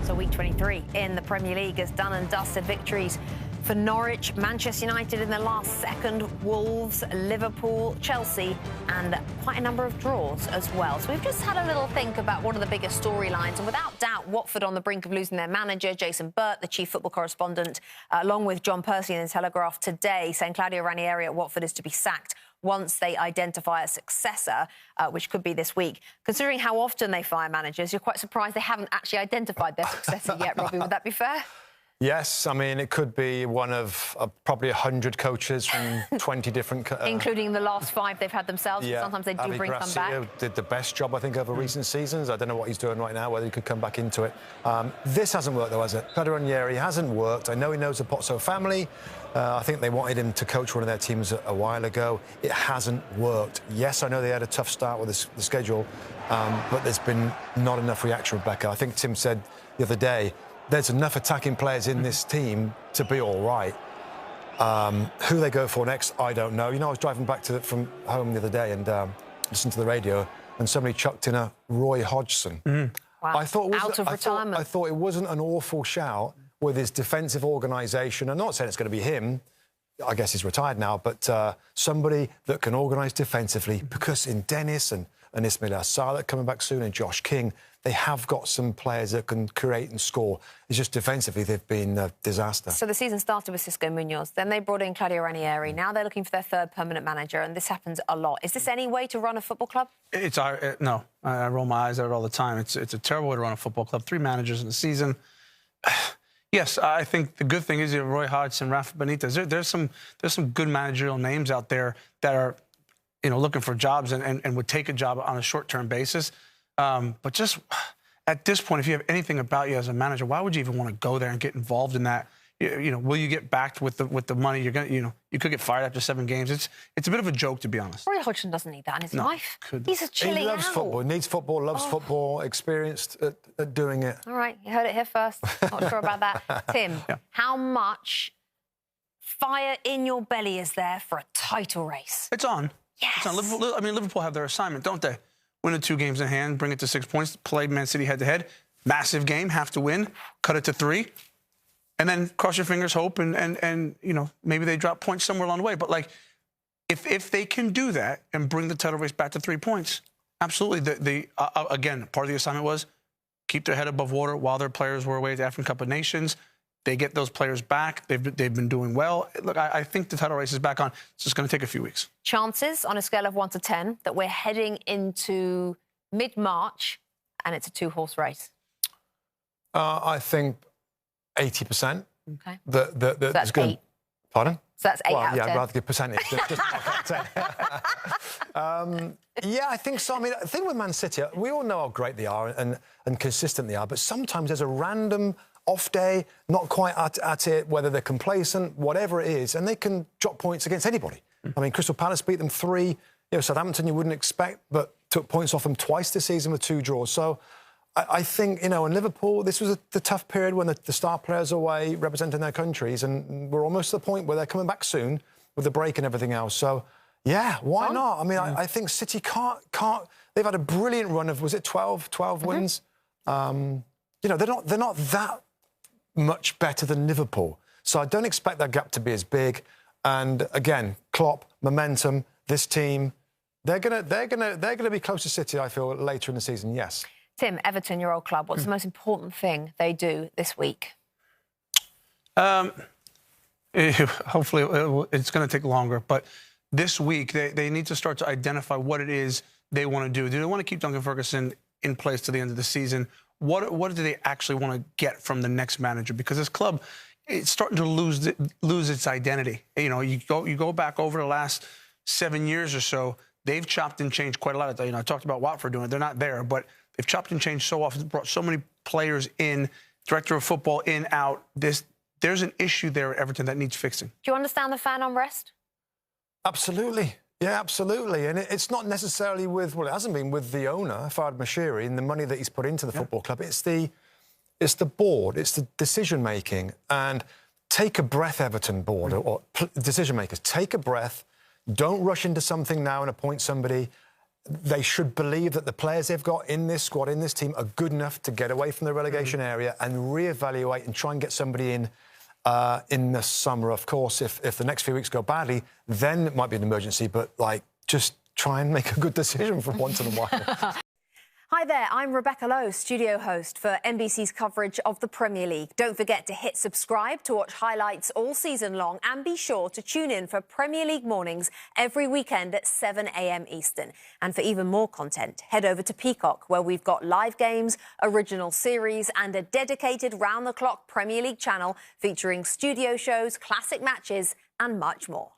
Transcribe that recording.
So week 23 in the Premier League has done and dusted victories for Norwich, Manchester United in the last second, Wolves, Liverpool, Chelsea, and quite a number of draws as well. So we've just had a little think about what are the biggest storylines, and without doubt, Watford on the brink of losing their manager, Jason Burt, the chief football correspondent, along with John Percy in the Telegraph today, saying Claudio Ranieri at Watford is to be sacked once they identify a successor, which could be this week. Considering how often they fire managers, you're quite surprised they haven't actually identified their successor yet, Robbie. Would that be fair? Yes, I mean, it could be one of probably 100 coaches from 20 different... including the last 5 they've had themselves. Yeah. Sometimes they do bring them back. Did the best job, I think, over recent seasons. I don't know what he's doing right now, whether he could come back into it. This hasn't worked, though, has it? Claudio Ranieri hasn't worked. I know he knows the Pozzo family. I think they wanted him to coach one of their teams a while ago. It hasn't worked. Yes, I know they had a tough start with the schedule, but there's been not enough reaction, Rebecca. I think Tim said the other day, there's enough attacking players in this team to be all right. Who they go for next, I don't know. You know, I was driving back from home the other day and listened to the radio, and somebody chucked in a Roy Hodgson. Wow. I thought it was, out of retirement. I thought it wasn't an awful shout with his defensive organisation. I'm not saying it's going to be him. I guess he's retired now, but somebody that can organise defensively, because in Dennis and Ismail Assar coming back soon, and Josh King, they have got some players that can create and score. It's just defensively they've been a disaster. So the season started with Xisco Munoz, then they brought in Claudio Ranieri. Now they're looking for their third permanent manager, and this happens a lot. Is this any way to run a football club? No. I roll my eyes at it all the time. It's a terrible way to run a football club. 3 managers in the season. Yes, I think the good thing is you have Roy Hodgson, Rafa Benitez. There's some good managerial names out there that are, looking for jobs and would take a job on a short-term basis. But just at this point, if you have anything about you as a manager, why would you even want to go there and get involved in that? Will you get backed with the money? You're gonna, you could get fired after 7 games. It's a bit of a joke, to be honest. Roy Hodgson doesn't need that in his life. He's a chilling out. He loves football. He needs football. Loves football. Experienced at doing it. All right, you heard it here first. Not sure about that, Tim. Yeah. How much fire in your belly is there for a title race? It's on. Yes. It's on. Liverpool have their assignment, don't they? Win the 2 games in hand, bring it to 6 points, play Man City head-to-head. Massive game, have to win, cut it to 3. And then cross your fingers, hope, and maybe they drop points somewhere along the way. But, if they can do that and bring the title race back to 3 points, absolutely. Again, part of the assignment was keep their head above water while their players were away at the African Cup of Nations. They get those players back. They've been doing well. Look, I think the title race is back on. It's just going to take a few weeks. Chances on a scale of 1 to 10 that we're heading into mid-March and it's a 2-horse race? I think 80%. Okay. So that's good. 8. Pardon? So that's 8 out of 10. Yeah, I'd rather give percentage than just knock out 10. Yeah, I think so. I mean, the thing with Man City, we all know how great they are and consistent they are, but sometimes there's a random off day, not quite at it, whether they're complacent, whatever it is, and they can drop points against anybody. I mean, Crystal Palace beat them 3. Southampton you wouldn't expect, but took points off them twice this season with 2 draws. So I think, in Liverpool, this was the tough period when the star players are away representing their countries, and we're almost to the point where they're coming back soon with the break and everything else. So, yeah, why not? I mean, I think City can't... They've had a brilliant run of, was it 12 wins? They're not that much better than Liverpool. So I don't expect that gap to be as big. And again, Klopp, momentum, this team, they're gonna be close to City, I feel, later in the season, yes. Tim, Everton, your old club, what's the most important thing they do this week? Hopefully it's going to take longer, but this week they need to start to identify what it is they want to do. Do they want to keep Duncan Ferguson in place to the end of the season? What do they actually want to get from the next manager? Because this club, it's starting to lose its identity. You go back over the last 7 years or so, they've chopped and changed quite a lot. I talked about Watford doing it. They're not there, but they've chopped and changed so often, brought so many players in, director of football in, out. There's an issue there at Everton that needs fixing. Do you understand the fan unrest? Absolutely. Yeah, absolutely. And it's not necessarily with, well, it hasn't been with the owner, Fard Mashiri, and the money that he's put into the football club. It's the board, it's the decision-making. And take a breath, Everton board, or decision-makers. Take a breath. Don't rush into something now and appoint somebody. they should believe that the players they've got in this squad, in this team, are good enough to get away from the relegation area and reevaluate and try and get somebody in the summer. Of course, if the next few weeks go badly, then it might be an emergency, but, like, just try and make a good decision for once in a while. Hi there, I'm Rebecca Lowe, studio host for NBC's coverage of the Premier League. Don't forget to hit subscribe to watch highlights all season long, and be sure to tune in for Premier League mornings every weekend at 7 a.m. Eastern. And for even more content, head over to Peacock, where we've got live games, original series and a dedicated round-the-clock Premier League channel featuring studio shows, classic matches and much more.